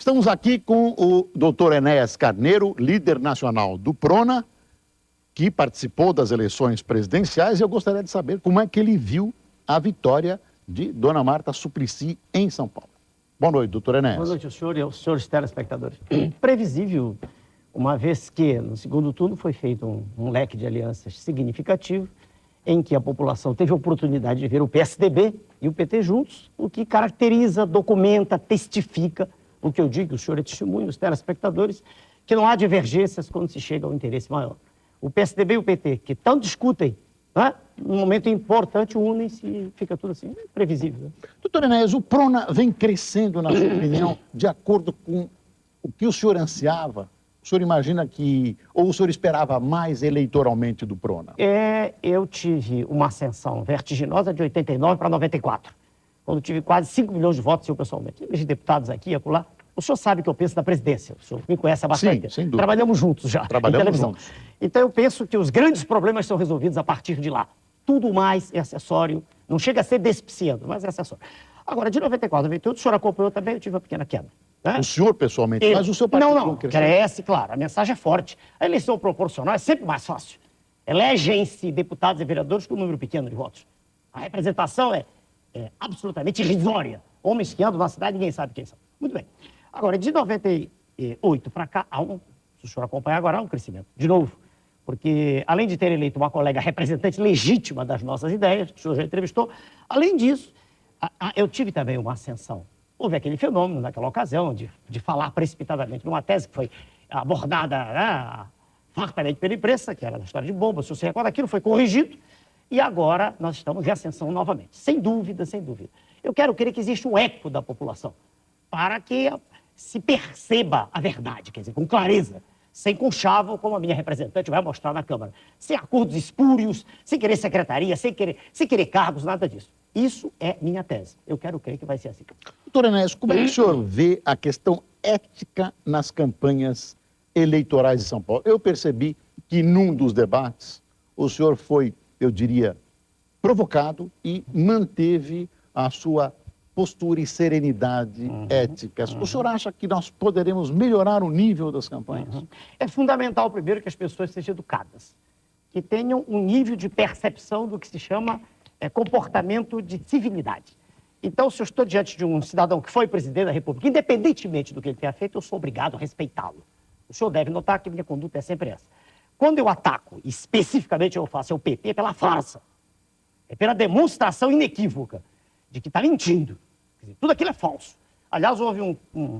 Estamos aqui com o doutor Enéas Carneiro, líder nacional do PRONA, que participou das eleições presidenciais, e eu gostaria de saber como é que ele viu a vitória de Dona Marta Suplicy em São Paulo. Boa noite, doutor Enéas. Boa noite ao senhor e aos senhores telespectadores. Previsível, uma vez que no segundo turno foi feito um leque de alianças significativo, em que a população teve a oportunidade de ver o PSDB e o PT juntos, o que caracteriza, documenta, testifica o que eu digo, o senhor é testemunho, os telespectadores, que não há divergências quando se chega ao interesse maior. O PSDB e o PT, que tanto discutem, né, num momento importante, unem-se e fica tudo assim, previsível. Né? Doutor Enéas, o PRONA vem crescendo, na sua opinião, de acordo com o que o senhor ansiava? O senhor imagina que, ou o senhor esperava mais eleitoralmente do PRONA? Eu tive uma ascensão vertiginosa de 89 para 94, quando tive quase 5 milhões de votos eu pessoalmente. Elegi deputados aqui e acolá. O senhor sabe que eu penso na presidência, o senhor me conhece há bastante tempo. Sem dúvida. Trabalhamos juntos já, Trabalhamos juntos. Então eu penso que os grandes problemas são resolvidos a partir de lá. Tudo mais é acessório, não chega a ser despiciando, mas é acessório. Agora, de 94 a 98, o senhor acompanhou também, eu tive uma pequena queda. Né? O senhor pessoalmente, mas o seu partido não cresce, claro, a mensagem é forte. A eleição proporcional é sempre mais fácil. Elegem-se deputados e vereadores com um número pequeno de votos. A representação é absolutamente irrisória. Homens que andam na cidade, ninguém sabe quem são. Muito bem. Agora, de 98 para cá, se o senhor acompanhar agora, há um crescimento. De novo, porque além de ter eleito uma colega representante legítima das nossas ideias, que o senhor já entrevistou, além disso, eu tive também uma ascensão. Houve aquele fenômeno naquela ocasião de falar precipitadamente numa tese que foi abordada fartamente pela imprensa, que era da história de bomba, se você recorda, aquilo foi corrigido, e agora nós estamos em ascensão novamente. Sem dúvida, sem dúvida. Eu quero crer que existe um eco da população para que se perceba a verdade, quer dizer, com clareza, sem conchavo, como a minha representante vai mostrar na Câmara, sem acordos espúrios, sem querer secretaria, sem querer cargos, nada disso. Isso é minha tese. Eu quero crer que vai ser assim. Doutor Enéas, como é que o senhor vê a questão ética nas campanhas eleitorais de São Paulo? Eu percebi que num dos debates o senhor foi, eu diria, provocado e manteve a sua postura e serenidade éticas. O senhor acha que nós poderemos melhorar o nível das campanhas? É fundamental, primeiro, que as pessoas sejam educadas, que tenham um nível de percepção do que se chama comportamento de civilidade. Então, se eu estou diante de um cidadão que foi presidente da República, independentemente do que ele tenha feito, eu sou obrigado a respeitá-lo. O senhor deve notar que minha conduta é sempre essa. Quando eu ataco, especificamente eu faço o PT, é pela farsa, é pela demonstração inequívoca de que está mentindo. Quer dizer, tudo aquilo é falso. Aliás, houve um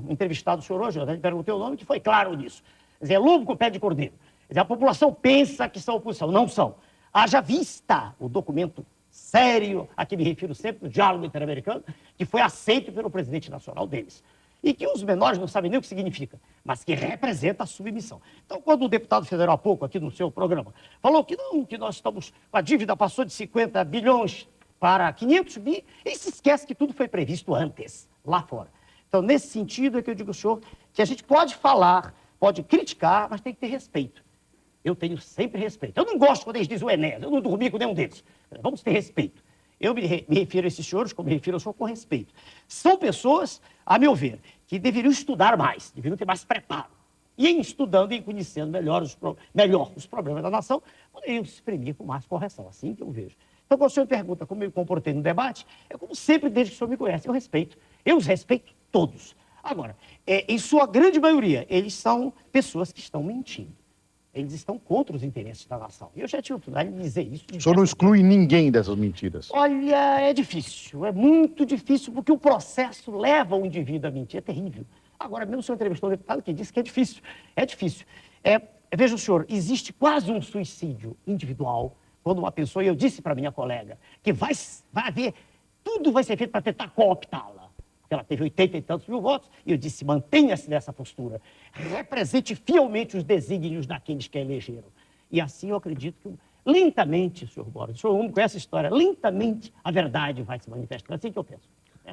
entrevistado, o senhor hoje, eu perguntei o nome, que foi claro nisso. Quer dizer, é lobo com pé de cordeiro. Quer dizer, a população pensa que são oposição, não são. Haja vista o documento sério, a que me refiro sempre, no diálogo interamericano, que foi aceito pelo presidente nacional deles. E que os menores não sabem nem o que significa, mas que representa a submissão. Então, quando o deputado federal há pouco, aqui no seu programa, falou que não, que nós estamos, a dívida passou de 50 bilhões para 500 bi, ele se esquece que tudo foi previsto antes, lá fora. Então, nesse sentido é que eu digo ao senhor que a gente pode falar, pode criticar, mas tem que ter respeito. Eu tenho sempre respeito. Eu não gosto quando eles dizem o Enéas, eu não dormi com nenhum deles. Vamos ter respeito. Eu me refiro a esses senhores, como me refiro ao senhor, com respeito. São pessoas, a meu ver, que deveriam estudar mais, deveriam ter mais preparo. E em estudando e conhecendo melhor os problemas da nação, poderiam se exprimir com mais correção, assim que eu vejo. Então, quando o senhor me pergunta como eu me comportei no debate, é como sempre, desde que o senhor me conhece, eu respeito. Eu os respeito todos. Agora, em sua grande maioria, eles são pessoas que estão mentindo. Eles estão contra os interesses da nação. E eu já tive a oportunidade de dizer isso. O senhor não exclui ninguém dessas mentiras? Olha, é difícil, é muito difícil, porque o processo leva o indivíduo a mentir, é terrível. Agora, mesmo o senhor entrevistou um deputado que disse que é difícil. É difícil. Veja o senhor, existe quase um suicídio individual quando uma pessoa, e eu disse para minha colega, que vai haver, tudo vai ser feito para tentar cooptá-la. Ela teve 80 e tantos mil votos, e eu disse, mantenha-se nessa postura, represente fielmente os desígnios daqueles que a elegeram. E assim eu acredito que, lentamente, senhor Boris, o senhor conhece a história, lentamente a verdade vai se manifestar, assim que eu penso.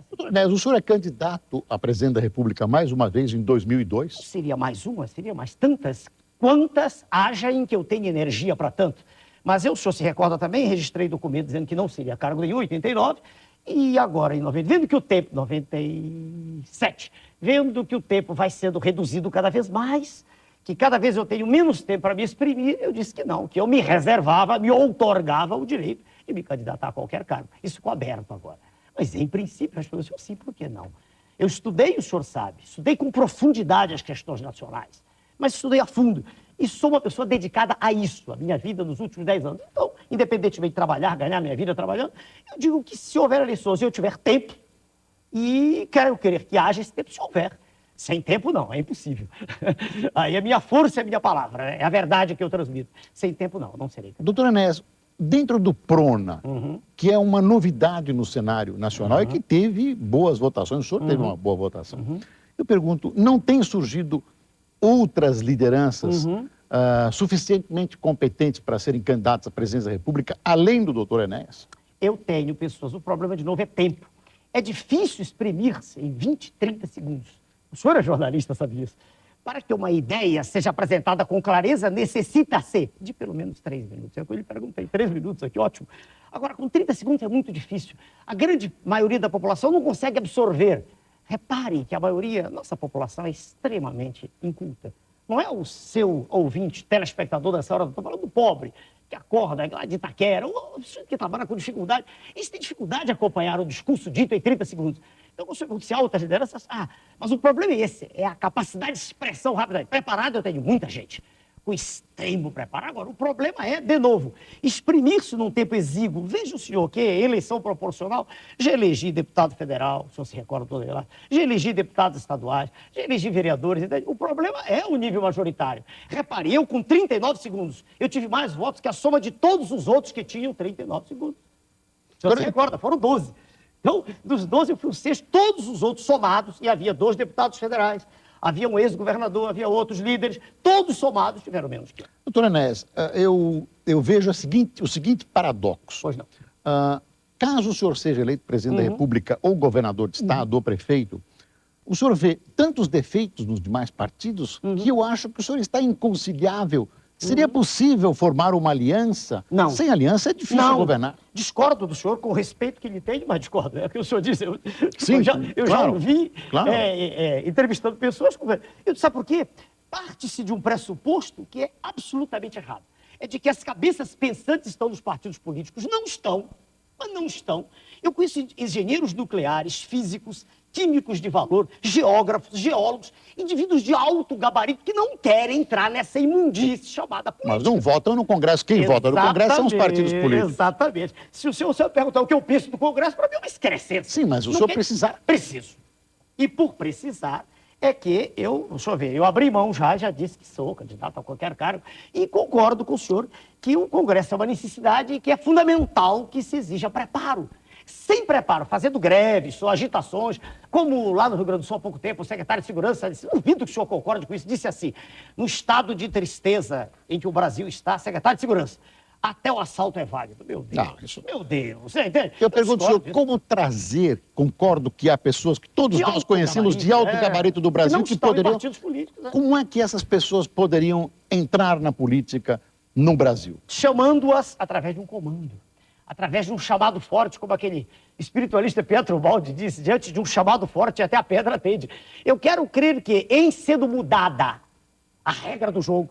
Doutor Enéas, o senhor é candidato a presidente da República mais uma vez em 2002? Seria mais uma, seria mais tantas, quantas haja em que eu tenha energia para tanto. Mas eu, o senhor se recorda também, registrei documento dizendo que não seria cargo nenhum, em 89, E agora, em 90, vendo que o tempo, 97, vendo que o tempo vai sendo reduzido cada vez mais, que cada vez eu tenho menos tempo para me exprimir, eu disse que não, que eu me reservava, me outorgava o direito de me candidatar a qualquer cargo. Isso ficou aberto agora. Mas, em princípio, respondeu assim, sim, por que não? Eu estudei, o senhor sabe, estudei com profundidade as questões nacionais, mas estudei a fundo. E sou uma pessoa dedicada a isso, a minha vida nos últimos 10 anos. Então, independentemente de trabalhar, ganhar minha vida trabalhando, eu digo que se houver eleições e eu tiver tempo, e quero querer que haja esse tempo, se houver. Sem tempo, não, é impossível. Aí a minha força é a minha palavra, é a verdade que eu transmito. Sem tempo, não, não serei. Doutor Enéas, dentro do PRONA, que é uma novidade no cenário nacional e que teve boas votações, o senhor teve uma boa votação. Eu pergunto, não tem surgido outras lideranças suficientemente competentes para serem candidatos à presidência da República, além do doutor Enéas? Eu tenho pessoas, o problema de novo é tempo. É difícil exprimir-se em 20, 30 segundos. O senhor é jornalista, sabe isso? Para que uma ideia seja apresentada com clareza, necessita-se de pelo menos 3 minutos. É o que eu lhe perguntei, 3 minutos aqui, ótimo. Agora, com 30 segundos é muito difícil. A grande maioria da população não consegue absorver. Repare que a maioria, nossa população é extremamente inculta. Não é o seu ouvinte, telespectador dessa hora, estou falando do pobre, que acorda lá de Itaquera, ou que trabalha com dificuldade. Eles têm dificuldade de acompanhar o discurso dito em 30 segundos. Então, quando se altas lideranças, mas o problema é esse, é a capacidade de expressão rápida. Preparado eu tenho muita gente, com extremo preparo. Agora, o problema é, de novo, exprimir-se num tempo exíguo. Veja o senhor que eleição proporcional, já elegi deputado federal, o senhor se recorda todo lá, já elegi deputados estaduais, já elegi vereadores. O problema é o nível majoritário. Repare, eu com 39 segundos, eu tive mais votos que a soma de todos os outros que tinham 39 segundos. O senhor se recorda, foram 12. Então, dos 12 eu fui o sexto, todos os outros somados, e havia 2 deputados federais, havia um ex-governador, havia outros líderes, todos somados tiveram menos que eu. Doutor Enéas, eu vejo o seguinte paradoxo. Pois não. Caso o senhor seja eleito presidente da República, ou governador de estado, ou prefeito, o senhor vê tantos defeitos nos demais partidos que eu acho que o senhor está inconciliável. Seria possível formar uma aliança? Não. Sem aliança é difícil governar. Discordo do senhor, com o respeito que lhe tenho, mas discordo. É o que o senhor disse. Sim, eu já ouvi entrevistando pessoas. Eu disse, sabe por quê? Parte-se de um pressuposto que é absolutamente errado. É de que as cabeças pensantes estão nos partidos políticos. Não estão, mas não estão. Eu conheço engenheiros nucleares, físicos, químicos de valor, geógrafos, geólogos, indivíduos de alto gabarito que não querem entrar nessa imundície chamada política. Mas não votam no Congresso. Quem vota no Congresso são os partidos políticos. Exatamente. Se o senhor perguntar o que eu penso do Congresso, para mim é uma excrescência. Sim, mas o senhor precisar. Preciso. E por precisar é que deixa eu ver, eu abri mão já disse que sou candidato a qualquer cargo e concordo com o senhor que o Congresso é uma necessidade e que é fundamental que se exija preparo. Sem preparo, fazendo greves ou agitações, como lá no Rio Grande do Sul há pouco tempo, o secretário de Segurança disse, duvido que o senhor concorde com isso, disse assim, no estado de tristeza em que o Brasil está, secretário de Segurança, até o assalto é válido. Meu Deus, meu Deus, você entende? Eu pergunto, senhor, como trazer, concordo que há pessoas que todos nós conhecemos de alto gabarito do Brasil que poderiam... partidos políticos, né? Como é que essas pessoas poderiam entrar na política no Brasil? Chamando-as através de um comando. Através de um chamado forte, como aquele espiritualista Pietro Baldi disse, diante de um chamado forte até a pedra atende. Eu quero crer que, em sendo mudada a regra do jogo,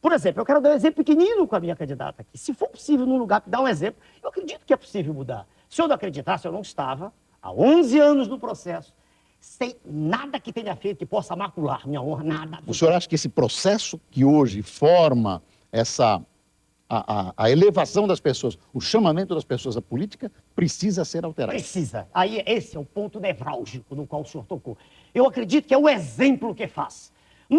por exemplo, eu quero dar um exemplo pequenino com a minha candidata aqui. Se for possível, num lugar, dar um exemplo, eu acredito que é possível mudar. Se eu não acreditasse, eu não estava, há 11 anos no processo, sem nada que tenha feito que possa macular minha honra, nada. O senhor acha que esse processo que hoje forma a elevação das pessoas, o chamamento das pessoas à política, precisa ser alterado? Precisa. Aí esse é o ponto nevrálgico no qual o senhor tocou. Eu acredito que é o exemplo que faz. No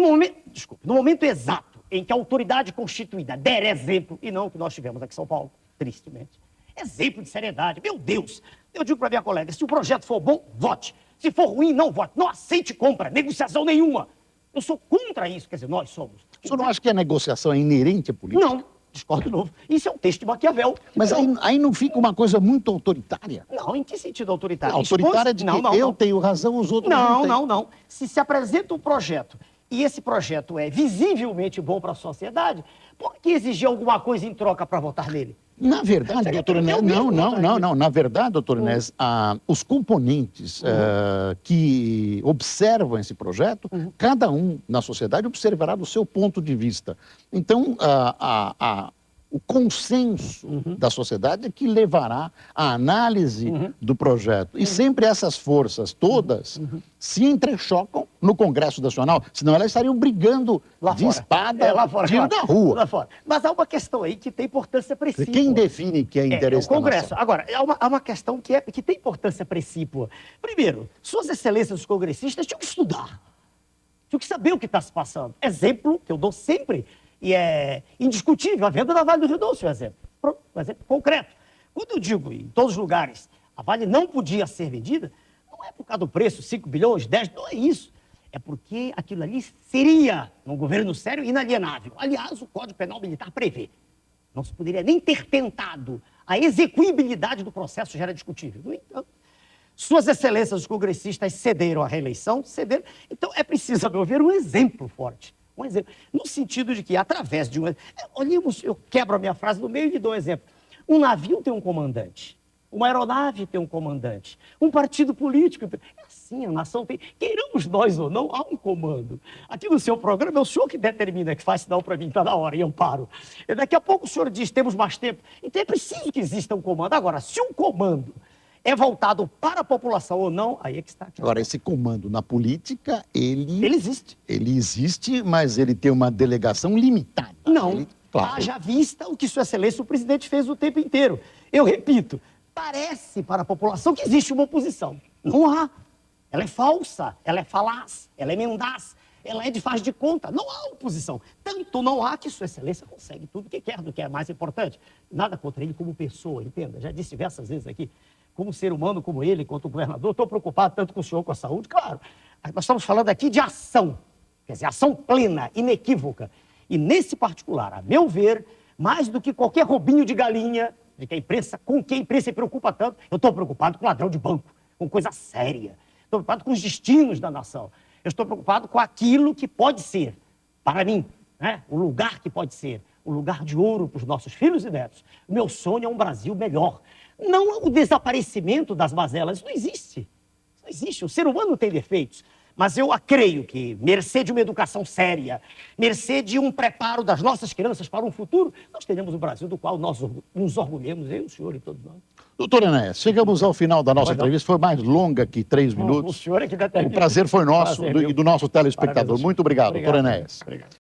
momento exato em que a autoridade constituída der exemplo, e não o que nós tivemos aqui em São Paulo, tristemente, exemplo de seriedade. Meu Deus, eu digo para minha colega, se o projeto for bom, vote. Se for ruim, não vote. Não aceite compra, negociação nenhuma. Eu sou contra isso, quer dizer, nós somos. O senhor não acha que a negociação é inerente à política? Não. Discordo de novo. Isso é um texto de Maquiavel. Mas aí não fica uma coisa muito autoritária? Não, em que sentido autoritária? Autoritária de que eu tenho razão, os outros não têm. Não. Se apresenta um projeto e esse projeto é visivelmente bom para a sociedade, por que exigir alguma coisa em troca para votar nele? Na verdade, doutor Enéas, não. Na verdade, doutor Enéas, os componentes que observam esse projeto, cada um na sociedade observará do seu ponto de vista. Então, o consenso da sociedade é que levará à análise do projeto. E sempre essas forças todas se entrechocam no Congresso Nacional, senão elas estariam brigando lá de fora. espada, Lá fora, tiro da rua. Lá fora. Mas há uma questão aí que tem importância precípua. Quem define que é interesse o Congresso. da nação? Agora, há uma questão que tem importância precípua. Primeiro, suas excelências, os congressistas, tinham que estudar. Tinham que saber o que está se passando. Exemplo que eu dou sempre, e é indiscutível, a venda da Vale do Rio Doce, um exemplo. Um exemplo concreto. Quando eu digo em todos os lugares, a Vale não podia ser vendida, não é por causa do preço, 5 bilhões, 10, não é isso. É porque aquilo ali seria, num governo sério, inalienável. Aliás, o Código Penal Militar prevê. Não se poderia nem ter tentado. A execuibilidade do processo já era discutível. No entanto, suas excelências, os congressistas, cederam à reeleição, cederam. Então, é preciso, a meu ver, um exemplo forte. Um exemplo. No sentido de que, através de um... Olhemos, eu quebro a minha frase no meio e dou um exemplo. Um navio tem um comandante. Uma aeronave tem um comandante. Um partido político... É assim, a nação tem... Queiramos nós ou não, há um comando. Aqui no seu programa é o senhor que determina, que faz sinal para mim, está na hora, e eu paro. E daqui a pouco o senhor diz, temos mais tempo. Então é preciso que exista um comando. Agora, se um comando é voltado para a população ou não, aí é que está. Agora, esse comando na política, ele existe. Ele existe, mas ele tem uma delegação limitada. Não, claro. Haja vista o que Sua Excelência o presidente fez o tempo inteiro. Eu repito, parece para a população que existe uma oposição. Não há. Ela é falsa, ela é falaz, ela é mendaz, ela é de faz de conta. Não há oposição. Tanto não há que Sua Excelência consegue tudo o que quer, do que é mais importante. Nada contra ele como pessoa, entenda. Já disse diversas vezes aqui. Como ser humano, como ele, quanto governador, estou preocupado tanto com o senhor, com a saúde, claro. Nós estamos falando aqui de ação, quer dizer, ação plena, inequívoca. E nesse particular, a meu ver, mais do que qualquer roubinho de galinha, de que a imprensa, com que a imprensa se preocupa tanto, eu estou preocupado com ladrão de banco, com coisa séria. Estou preocupado com os destinos da nação. Eu estou preocupado com aquilo que pode ser, para mim, né? O lugar que pode ser, o lugar de ouro para os nossos filhos e netos. O meu sonho é um Brasil melhor. Não o desaparecimento das mazelas, isso não existe. Isso não existe. O ser humano tem defeitos. Mas eu creio que, mercê de uma educação séria, mercê de um preparo das nossas crianças para um futuro, nós teremos um Brasil do qual nós nos orgulhemos, eu, o senhor e todos nós. Doutor Enéas, chegamos ao final da nossa entrevista, foi mais longa que 3 minutos. O senhor é que determina. O prazer foi nosso e do nosso telespectador. Parabéns, muito obrigado, doutor Enéas. Obrigado.